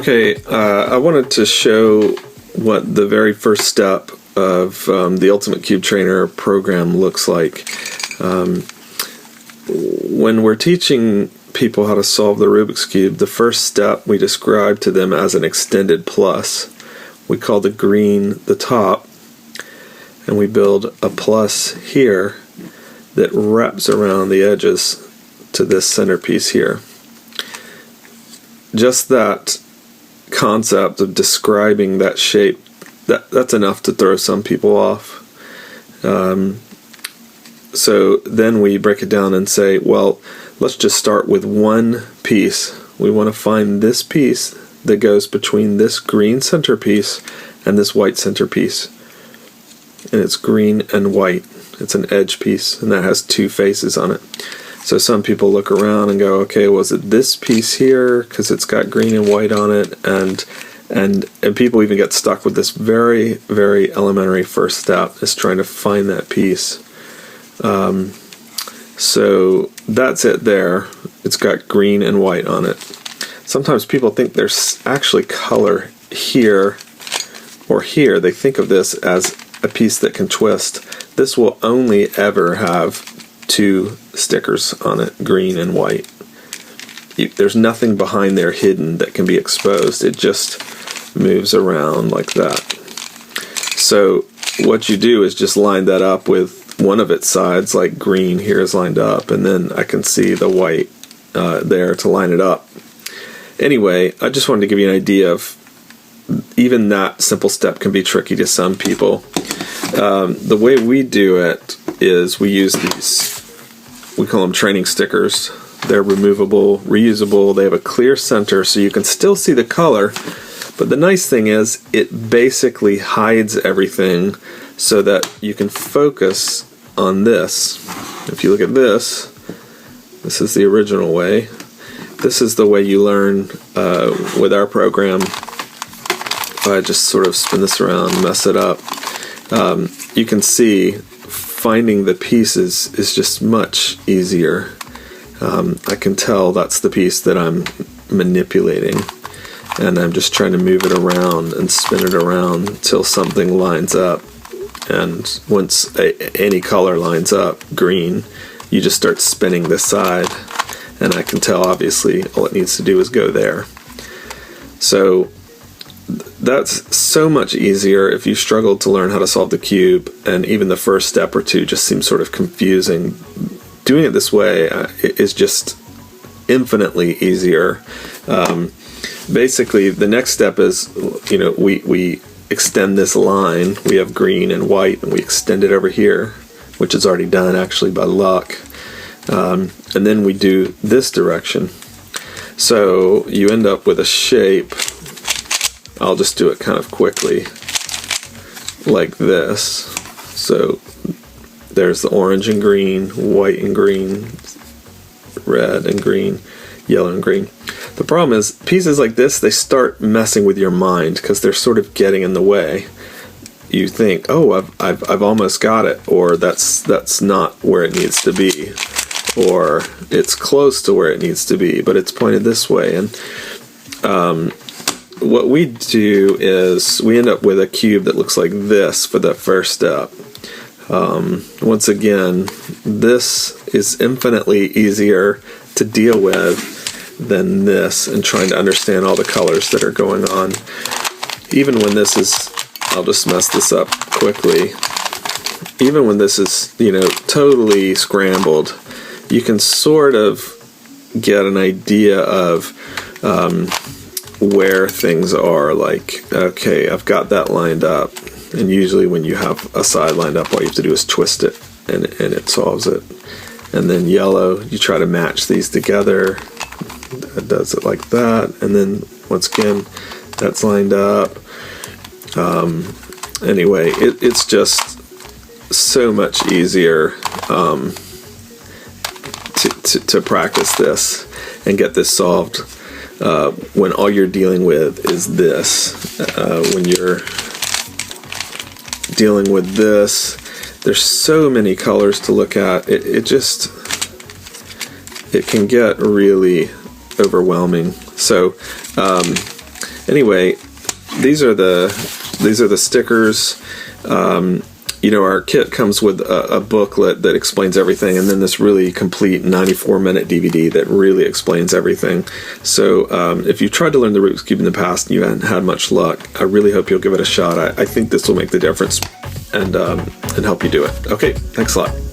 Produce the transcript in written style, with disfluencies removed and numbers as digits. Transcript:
Okay, I wanted to show what the very first step of the Ultimate Cube Trainer program looks like. When we're teaching people how to solve the Rubik's Cube, the first step we describe to them as an extended plus. We call the green the top, and we build a plus here that wraps around the edges to this centerpiece here. Just that concept of describing that shape, that's enough to throw some people off. So then we break it down and say, well, let's just start with one piece. We want to find this piece that goes between this green centerpiece and this white centerpiece. And it's green and white. It's an edge piece, and that has two faces on it. So some people look around and go, okay, was it this piece here because it's got green and white on it? And people even get stuck with this very, very elementary first step, is trying to find that piece. So that's it there. It's got green and white on it. Sometimes people think there's actually color here or here. They think of this as a piece that can twist. This will only ever have two stickers on it, green and white. There's nothing behind there hidden that can be exposed. It just moves around like that. So what you do is just line that up with one of its sides, like green here is lined up, and then I can see the white there to line it up. Anyway, I just wanted to give you an idea of even that simple step can be tricky to some people. The way we do it is we use these, we call them training stickers. They're removable, reusable, they have a clear center so you can still see the color, but the nice thing is it basically hides everything so that you can focus on this. If you look at this, this is the original way. This is the way you learn with our program. If I just sort of spin this around, mess it up, you can see finding the pieces is just much easier. I can tell that's the piece that I'm manipulating, and I'm just trying to move it around and spin it around until something lines up. And once any color lines up, green, you just start spinning this side, and I can tell obviously all it needs to do is go there. So that's so much easier if you struggled to learn how to solve the cube, and even the first step or two just seems sort of confusing. Doing it this way is just infinitely easier. Basically, the next step is, we extend this line. We have green and white, and we extend it over here, which is already done actually by luck. And then we do this direction. So you end up with a shape. I'll just do it kind of quickly, like this. So there's the orange and green, white and green, red and green, yellow and green. The problem is pieces like this, they start messing with your mind because they're sort of getting in the way. You think, oh, I've almost got it, or that's not where it needs to be, or it's close to where it needs to be, but it's pointed this way. And what we do is we end up with a cube that looks like this for the first step. Once again, this is infinitely easier to deal with than this, and trying to understand all the colors that are going on. Even when this is, I'll just mess this up quickly, even when this is, totally scrambled, you can sort of get an idea of where things are. Like, okay, I've got that lined up, and usually when you have a side lined up, all you have to do is twist it, and it solves it. And then yellow, you try to match these together. That does it like that, and then once again, that's lined up. Anyway, it's just so much easier to practice this and get this solved when all you're dealing with is this. When you're dealing with this, there's so many colors to look at. It can get really overwhelming. So Anyway, these are the stickers. You know, our kit comes with a booklet that explains everything, and then this really complete 94-minute DVD that really explains everything. So if you've tried to learn the Rubik's Cube in the past and you haven't had much luck, I really hope you'll give it a shot. I think this will make the difference and help you do it. Okay, thanks a lot.